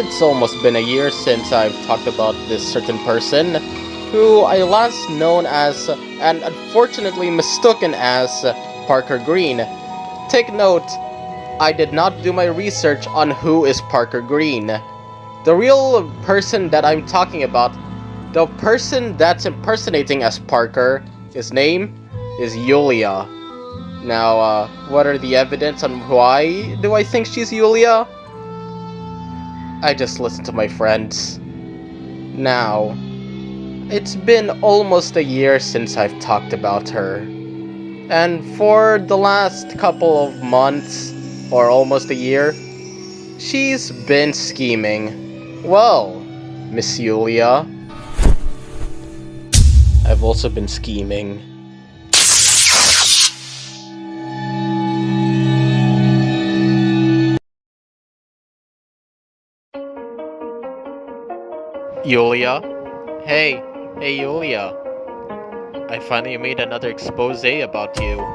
It's almost been a year since I've talked about this certain person, who I last known as, and unfortunately mistaken as, Parker Green. Take note, I did not do my research on who is Parker Green. The real person that I'm talking about, the person that's impersonating as Parker, his name is Yulia. Now, what are the evidence on why do I think she's Yulia? I just listen to my friends. Now, it's been almost a year since I've talked about her. And for the last couple of months, or almost a year, she's been scheming. Well, Miss Yulia, I've also been scheming. Yulia? Hey Yulia. I finally made another expose about you.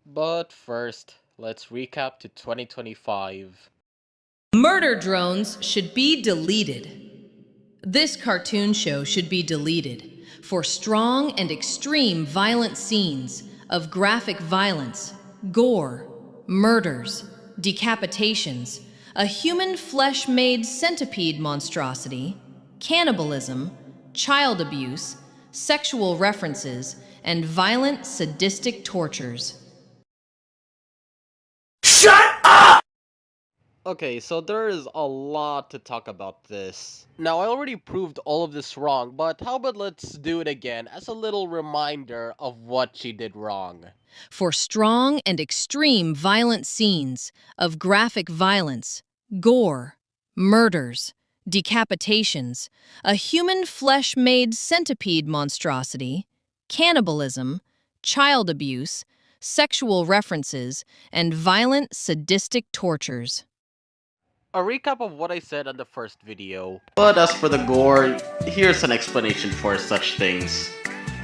But first, let's recap to 2025. Murder drones should be deleted. This cartoon show should be deleted for strong and extreme violent scenes of graphic violence, gore, murders, decapitations, a human flesh-made centipede monstrosity, cannibalism, child abuse, sexual references, and violent sadistic tortures. Okay, so there is a lot to talk about this. Now, I already proved all of this wrong, but how about let's do it again as a little reminder of what she did wrong. For strong and extreme violent scenes of graphic violence, gore, murders, decapitations, a human flesh-made centipede monstrosity, cannibalism, child abuse, sexual references, and violent sadistic tortures. A recap of what I said on the first video. But as for the gore, here's an explanation for such things.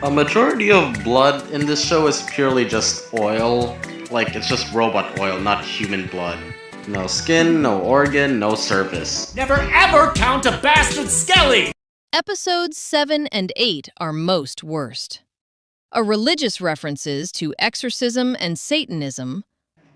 A majority of blood in this show is purely just oil. Like, it's just robot oil, not human blood. No skin, no organ, no service. Never ever count a bastard skelly! Episodes 7 and 8 are most worst. A religious references to exorcism and Satanism.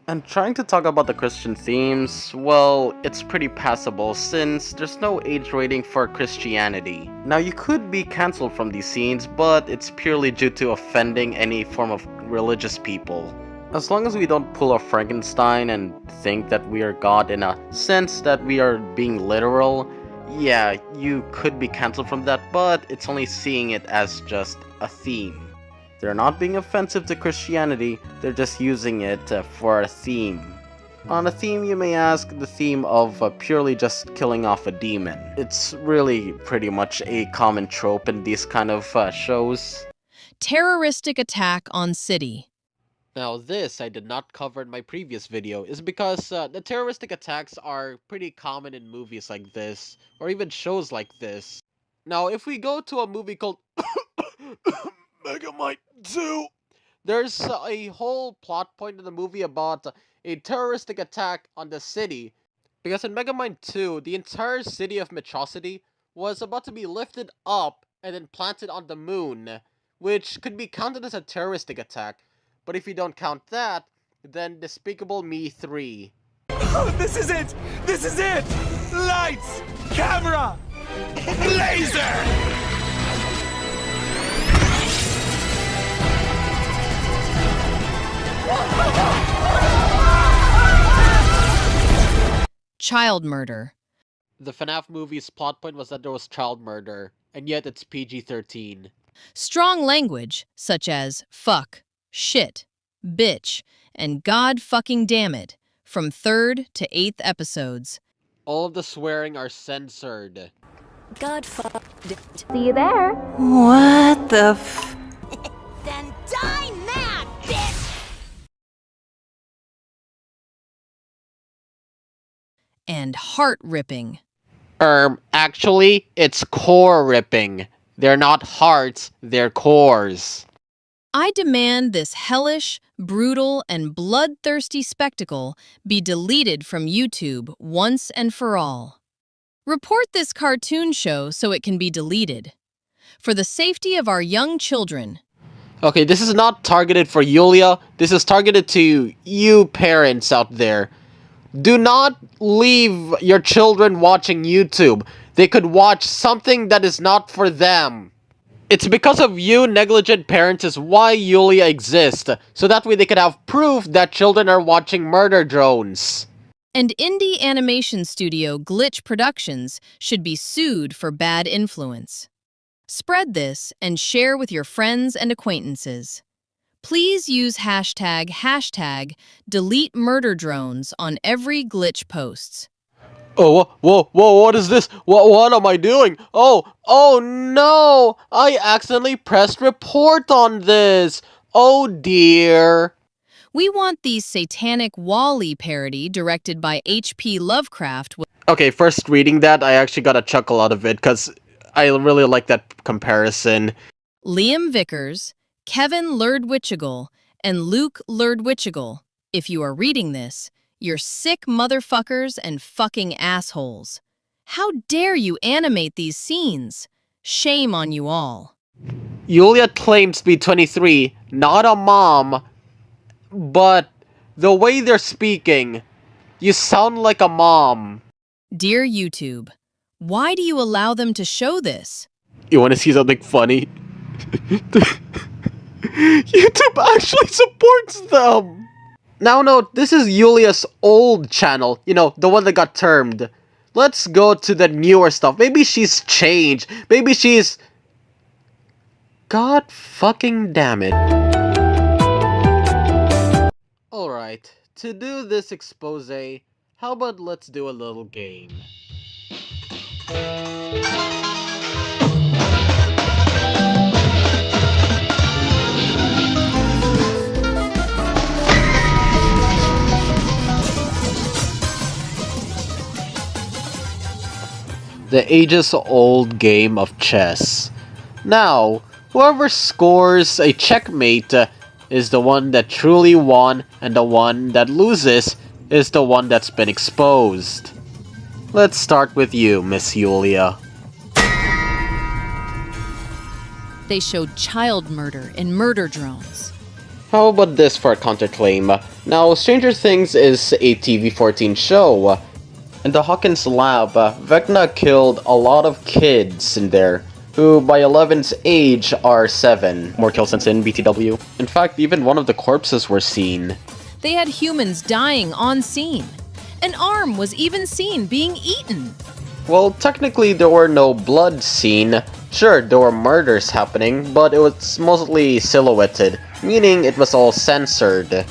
And trying to talk about the Christian themes, well, it's pretty passable since there's no age rating for Christianity. Now, you could be cancelled from these scenes, but it's purely due to offending any form of religious people. As long as we don't pull a Frankenstein and think that we are God in a sense that we are being literal, yeah, you could be cancelled from that, but it's only seeing it as just a theme. They're not being offensive to Christianity, they're just using it for a theme. On a theme, you may ask, the theme of purely just killing off a demon. It's really pretty much a common trope in these kind of shows. Terroristic attack on city. Now this I did not cover in my previous video is because the terroristic attacks are pretty common in movies like this, or even shows like this. Now if we go to a movie called Megamind 2, there's a whole plot point in the movie about a terroristic attack on the city. Because in Megamind 2, the entire city of Metrocity was about to be lifted up and then planted on the moon, which could be counted as a terroristic attack. But if you don't count that, then Despicable Me 3. Oh, this is it! This is it! Lights! Camera! Laser! Child murder. The FNAF movie's plot point was that there was child murder, and yet it's PG-13. Strong language, such as fuck, shit, bitch, and god fucking damn it, from 3rd to 8th episodes. All of the swearing are censored. God fucked it. See you there. What the f... Then die mad, bitch! And heart-ripping. Actually, it's core ripping. They're not hearts, they're cores. I demand this hellish, brutal, and bloodthirsty spectacle be deleted from YouTube once and for all. Report this cartoon show so it can be deleted. For the safety of our young children. Okay, this is not targeted for Yulia. This is targeted to you parents out there. Do not leave your children watching YouTube. They could watch something that is not for them. It's because of you negligent parents is why Yulia exists, so that way they could have proof that children are watching murder drones. And indie animation studio Glitch Productions should be sued for bad influence. Spread this and share with your friends and acquaintances. Please use hashtag delete murder drones on every Glitch posts. Oh, whoa, what is this? What am I doing? Oh no! I accidentally pressed report on this! Oh dear! We want the satanic Wall-E parody directed by H.P. Lovecraft. Okay, first reading that, I actually got a chuckle out of it, because I really like that comparison. Liam Vickers, Kevin Lerdwichigal, and Luke Lerdwichigal. If you are reading this, you're sick motherfuckers and fucking assholes. How dare you animate these scenes? Shame on you all. Yulia claims to be 23, not a mom, but the way they're speaking, you sound like a mom. Dear YouTube, why do you allow them to show this? You want to see something funny? YouTube actually supports them! Now note, this is Yulia's old channel, you know, the one that got termed. Let's go to the newer stuff. Maybe she's changed. Maybe she's... God fucking damn it. Alright, to do this expose, how about let's do a little game. The ages-old game of chess. Now, whoever scores a checkmate is the one that truly won, and the one that loses is the one that's been exposed. Let's start with you, Miss Yulia. They showed child murder in murder drones. How about this for a counterclaim? Now, Stranger Things is a TV-14 show. In the Hawkins lab, Vecna killed a lot of kids in there, who by 11's age are 7. More kills since in BTW. In fact, even one of the corpses were seen. They had humans dying on scene. An arm was even seen being eaten. Well, technically there were no blood seen. Sure, there were murders happening, but it was mostly silhouetted, meaning it was all censored.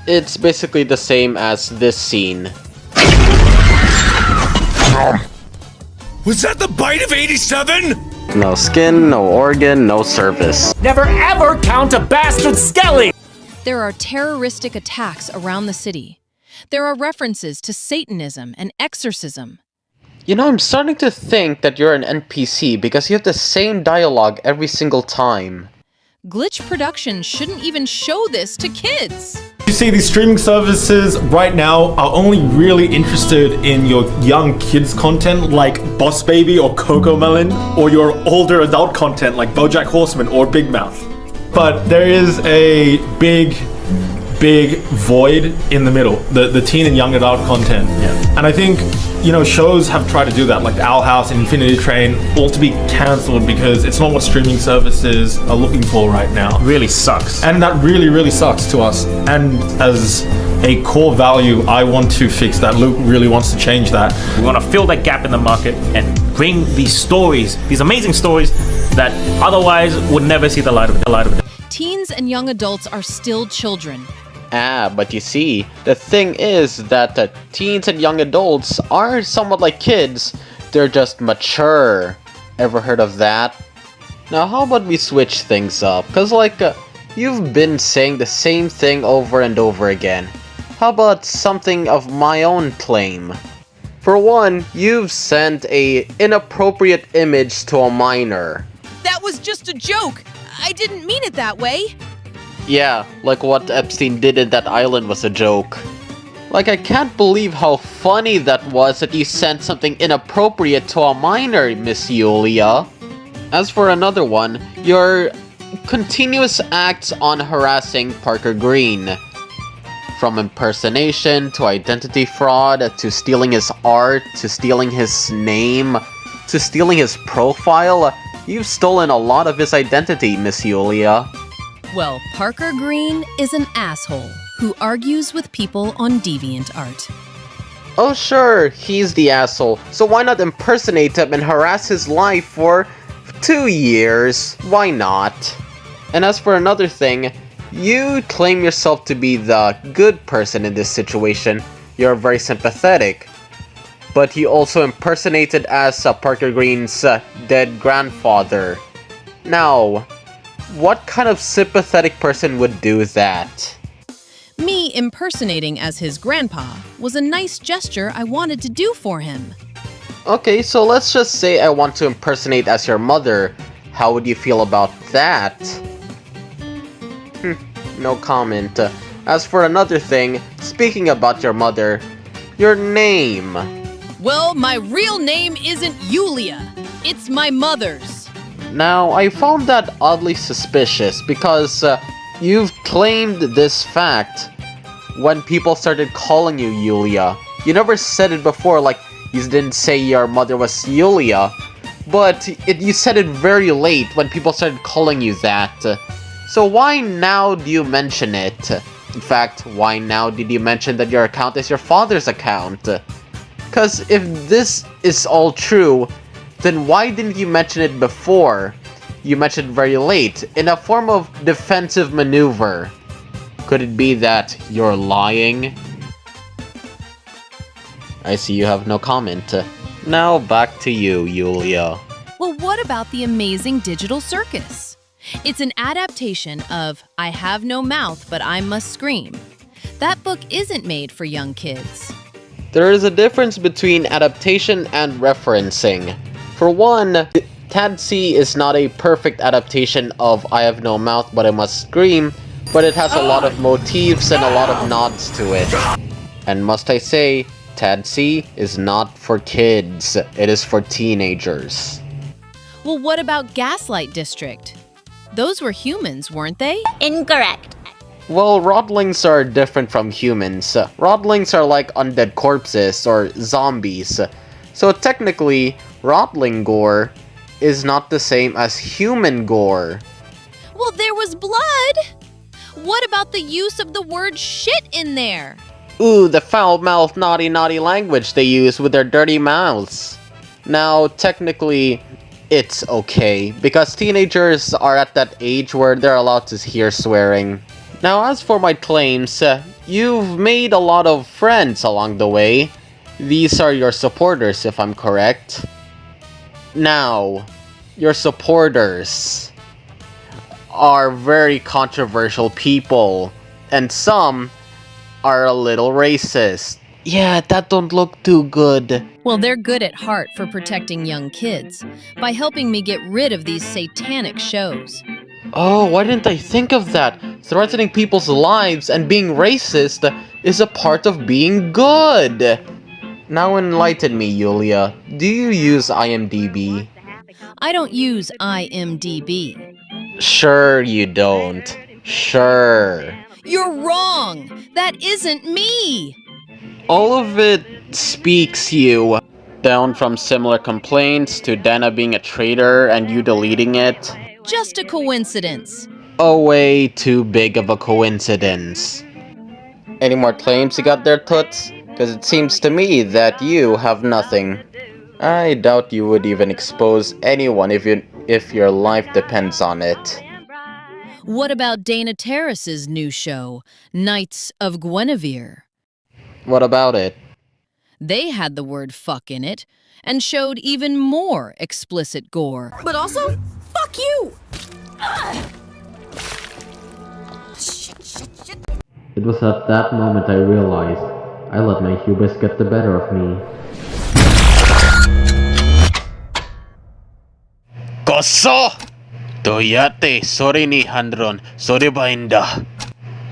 It's basically the same as this scene. Was that the bite of 87? No skin, no organ, no service. Never ever count a bastard skelly! There are terroristic attacks around the city. There are references to Satanism and exorcism. You know, I'm starting to think that you're an NPC because you have the same dialogue every single time. Glitch Productions shouldn't even show this to kids. You see, these streaming services right now are only really interested in your young kids content like Boss Baby or Cocomelon, or your older adult content like BoJack Horseman or Big Mouth. But there is a big void in the middle, the teen and young adult content. Yeah. And I think, you know, shows have tried to do that, like Owl House and Infinity Train, all to be cancelled because it's not what streaming services are looking for right now. Really sucks. And that really sucks to us. And as a core value, I want to fix that. Luke really wants to change that. We want to fill that gap in the market and bring these stories, these amazing stories that otherwise would never see the light of day. Teens and young adults are still children. But you see, the thing is that teens and young adults are somewhat like kids. They're just mature. Ever heard of that? Now how about we switch things up? Cause you've been saying the same thing over and over again. How about something of my own claim? For one, you've sent a inappropriate image to a minor. That was just a joke. I didn't mean it that way. Yeah, like what Epstein did in that island was a joke. Like, I can't believe how funny that was that you sent something inappropriate to a minor, Miss Yulia. As for another one, your continuous acts on harassing Parker Green. From impersonation, to identity fraud, to stealing his art, to stealing his name, to stealing his profile, you've stolen a lot of his identity, Miss Yulia. Well, Parker Green is an asshole who argues with people on DeviantArt. Oh sure, he's the asshole, so why not impersonate him and harass his life for 2 years? Why not? And as for another thing, you claim yourself to be the good person in this situation. You're very sympathetic. But you also impersonated as Parker Green's dead grandfather. Now, what kind of sympathetic person would do that? Me impersonating as his grandpa was a nice gesture I wanted to do for him. Okay, so let's just say I want to impersonate as your mother. How would you feel about that? No comment. As for another thing, speaking about your mother, your name. Well, my real name isn't Yulia. It's my mother's. Now, I found that oddly suspicious because you've claimed this fact when people started calling you Yulia. You never said it before, like you didn't say your mother was Yulia, but you said it very late when people started calling you that. So why now do you mention it? In fact, why now did you mention that your account is your father's account? Cause if this is all true, then why didn't you mention it before? You mentioned it very late, in a form of defensive maneuver. Could it be that you're lying? I see you have no comment. Now back to you, Yulia. Well, what about the amazing digital circus? It's an adaptation of I Have No Mouth, But I Must Scream. That book isn't made for young kids. There is a difference between adaptation and referencing. For one, Tadsy is not a perfect adaptation of I Have No Mouth But I Must Scream, but it has a lot of motifs and a lot of nods to it. And must I say, Tadsy is not for kids, it is for teenagers. Well, what about Gaslight District? Those were humans, weren't they? Incorrect. Well, rodlings are different from humans. Rodlings are like undead corpses or zombies. So technically, rodling gore is not the same as human gore. Well, there was blood! What about the use of the word shit in there? Ooh, the foul-mouthed naughty language they use with their dirty mouths. Now, technically, it's okay, because teenagers are at that age where they're allowed to hear swearing. Now, as for my claims, you've made a lot of friends along the way. These are your supporters, if I'm correct. Now, your supporters are very controversial people, and some are a little racist. Yeah, that don't look too good. Well, they're good at heart for protecting young kids by helping me get rid of these satanic shows. Oh, why didn't I think of that? Threatening people's lives and being racist is a part of being good. Now enlighten me, Yulia. Do you use IMDb? I don't use IMDb. Sure you don't. Sure. You're wrong! That isn't me! All of it speaks you. Down from similar complaints to Dana being a traitor and you deleting it. Just a coincidence. A way too big of a coincidence. Any more claims you got there, Toots? Because it seems to me that you have nothing. I doubt you would even expose anyone if your life depends on it. What about Dana Terrace's new show, Knights of Guinevere? What about it? They had the word fuck in it and showed even more explicit gore. But also, fuck you! It was at that moment I realized I let my hubris get the better of me. Koso! Toyate sori ni handron sori bainda.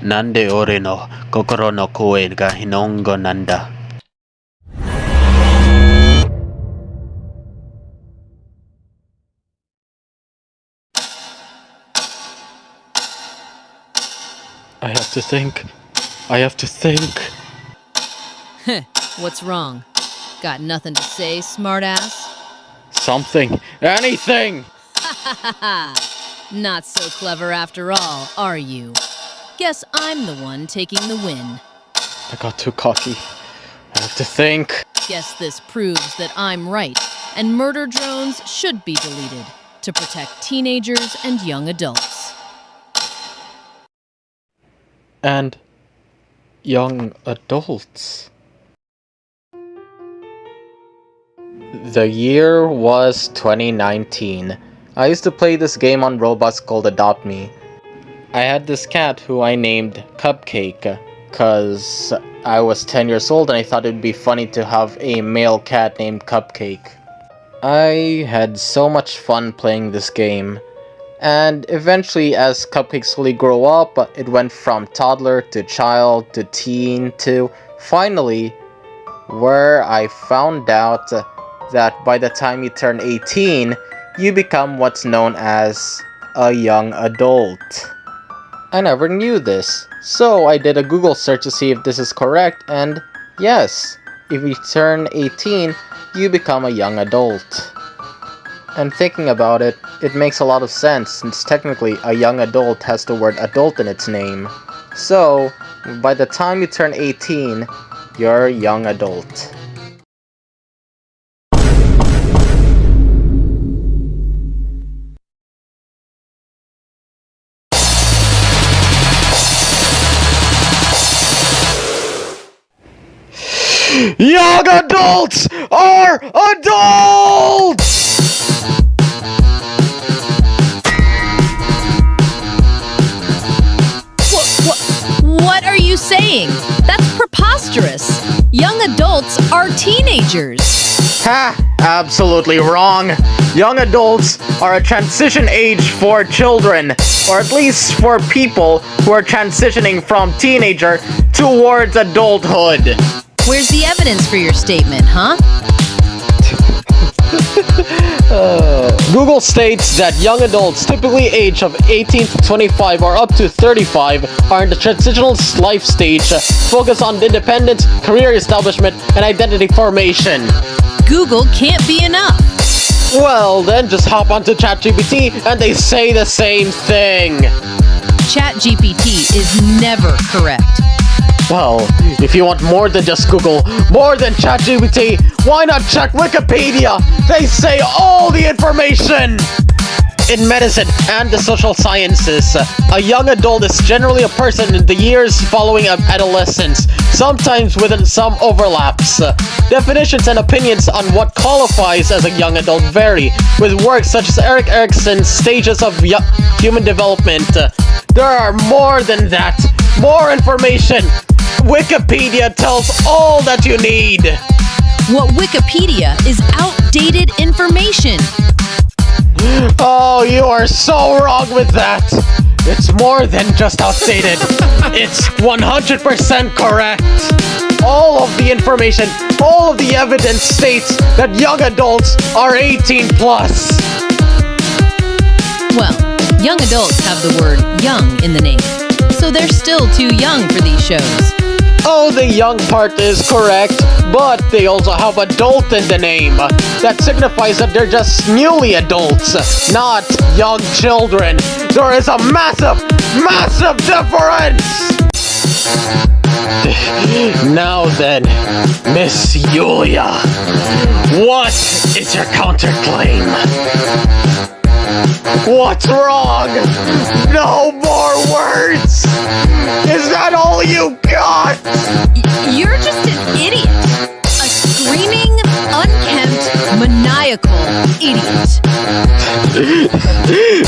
Nande ore no kokoro no koe ga hinongo nanda. I have to think. What's wrong? Got nothing to say, smartass? Something. Anything! Not so clever after all, are you? Guess I'm the one taking the win. I got too cocky. I have to think. Guess this proves that I'm right, and murder drones should be deleted to protect teenagers and young adults. And young adults. The year was 2019. I used to play this game on Roblox called Adopt Me. I had this cat who I named Cupcake, cause I was 10 years old and I thought it'd be funny to have a male cat named Cupcake. I had so much fun playing this game. And eventually, as Cupcake slowly grew up, it went from toddler to child to teen to finally where I found out that by the time you turn 18, you become what's known as a young adult. I never knew this, so I did a Google search to see if this is correct, and yes, if you turn 18, you become a young adult. And thinking about it, it makes a lot of sense since technically a young adult has the word adult in its name. So, by the time you turn 18, you're a young adult. Young adults are adults! What are you saying? That's preposterous. Young adults are teenagers. Ha! Absolutely wrong. Young adults are a transition age for children, or at least for people who are transitioning from teenager towards adulthood. Where's the evidence for your statement, huh? Google states that young adults, typically age of 18 to 25 or up to 35, are in the transitional life stage, focus on independence, career establishment, and identity formation. Google can't be enough. Well, then just hop onto ChatGPT and they say the same thing. ChatGPT is never correct. Well, if you want more than just Google, more than ChatGPT, why not check Wikipedia? They say all the information! In medicine and the social sciences, a young adult is generally a person in the years following adolescence, sometimes within some overlaps. Definitions and opinions on what qualifies as a young adult vary, with works such as Erik Erikson's Stages of Human Development. There are more than that. More information! Wikipedia tells all that you need! What Wikipedia is outdated information. Oh, you are so wrong with that! It's more than just outdated. It's 100% correct! All of the information, all of the evidence states that young adults are 18 plus! Well, young adults have the word young in the name, so they're still too young for these shows. Oh, the young part is correct, but they also have adult in the name. That signifies that they're just newly adults, not young children. There is a massive, massive difference! Now then, Miss Yulia, what is your counterclaim? What's wrong? No more words! Is that all you got? You're just an idiot. A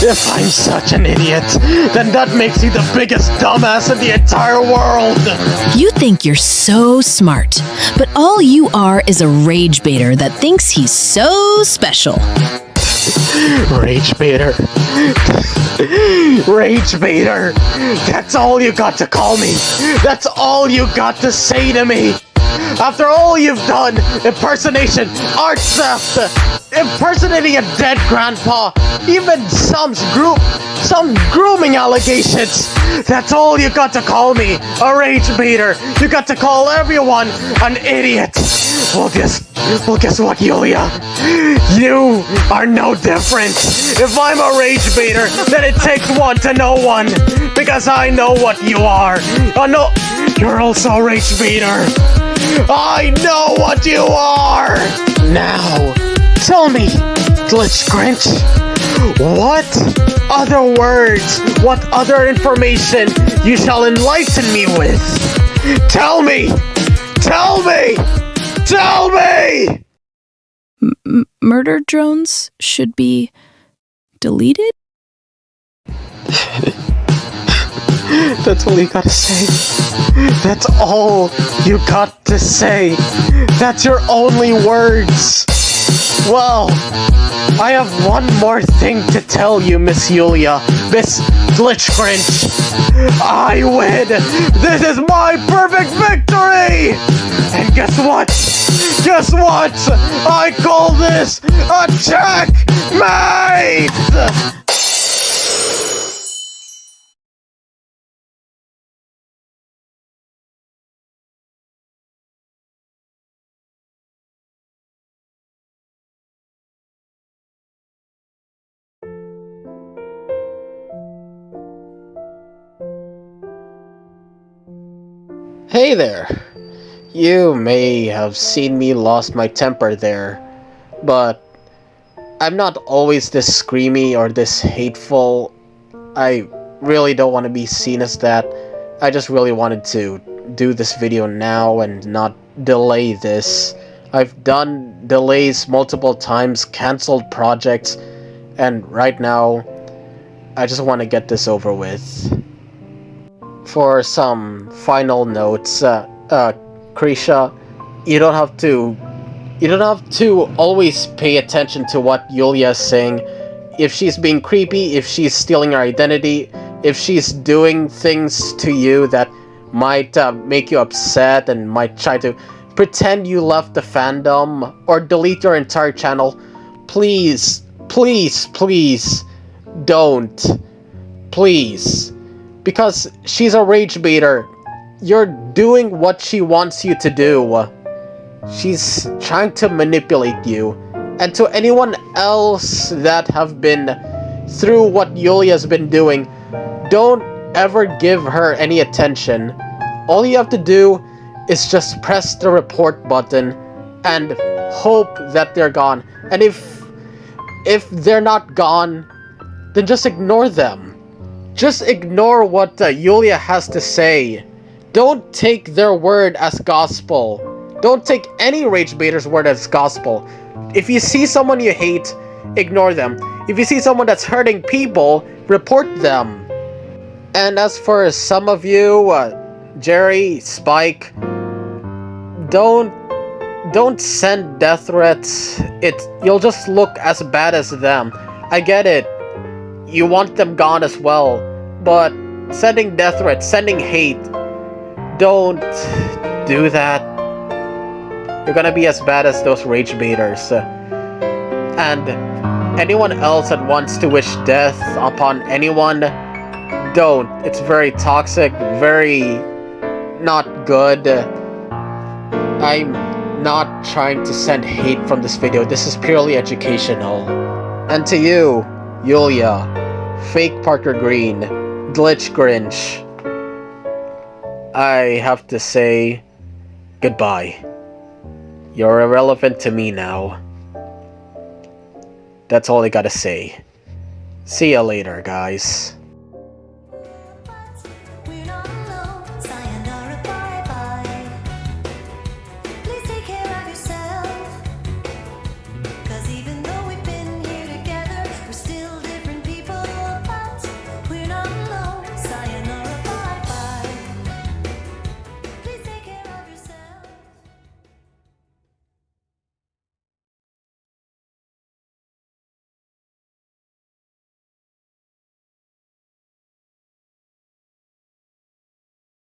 If I'm such an idiot, then that makes you the biggest dumbass in the entire world! You think you're so smart, but all you are is a rage baiter that thinks he's so special. Rage baiter. Rage baiter. That's all you got to call me. That's all you got to say to me. After all you've done, impersonation, art theft, impersonating a dead grandpa, even some grooming allegations. That's all you got to call me, a rage baiter. You got to call everyone an idiot. Well, guess what, Yulia? You are no different. If I'm a rage baiter, then it takes one to know one. Because I know what you are. I know you're also a rage baiter. I know what you are! Now, tell me, Glitch Grinch, what other words, what other information you shall enlighten me with? Tell me! Tell me! Tell me! Murder drones should be deleted? That's all you gotta say. That's all you got to say. That's your only words. Well, I have one more thing to tell you, Miss Yulia. Miss Glitch Grinch. I win! This is my perfect victory! And guess what? Guess what? I call this a checkmate! Hey there. You may have seen me lost my temper there, but I'm not always this screamy or this hateful. I really don't want to be seen as that. I just really wanted to do this video now and not delay this. I've done delays multiple times, cancelled projects, and right now, I just want to get this over with. For some final notes, Krisha, you don't have to always pay attention to what Yulia is saying. If she's being creepy, if she's stealing your identity, if she's doing things to you that might make you upset and might try to pretend you left the fandom or delete your entire channel, please, please, please don't. Please. Because she's a rage baiter. You're doing what she wants you to do. She's trying to manipulate you. And to anyone else that have been through what Yulia's been doing, don't ever give her any attention. All you have to do is just press the report button and hope that they're gone. And if they're not gone, then just ignore them. Just ignore what Yulia has to say. Don't take their word as gospel. Don't take any rage baiter's word as gospel. If you see someone you hate, ignore them. If you see someone that's hurting people, report them. And as for some of you, Jerry, Spike, don't send death threats. You'll just look as bad as them. I get it. You want them gone as well, but sending death threats, sending hate, don't do that. You're gonna be as bad as those rage baiters. And anyone else that wants to wish death upon anyone, don't. It's very toxic, very not good. I'm not trying to send hate from this video. This is purely educational. And to you, Yulia, Fake Parker Green, Glitch Grinch, I have to say goodbye. You're irrelevant to me now. That's all I gotta say. See ya later, guys.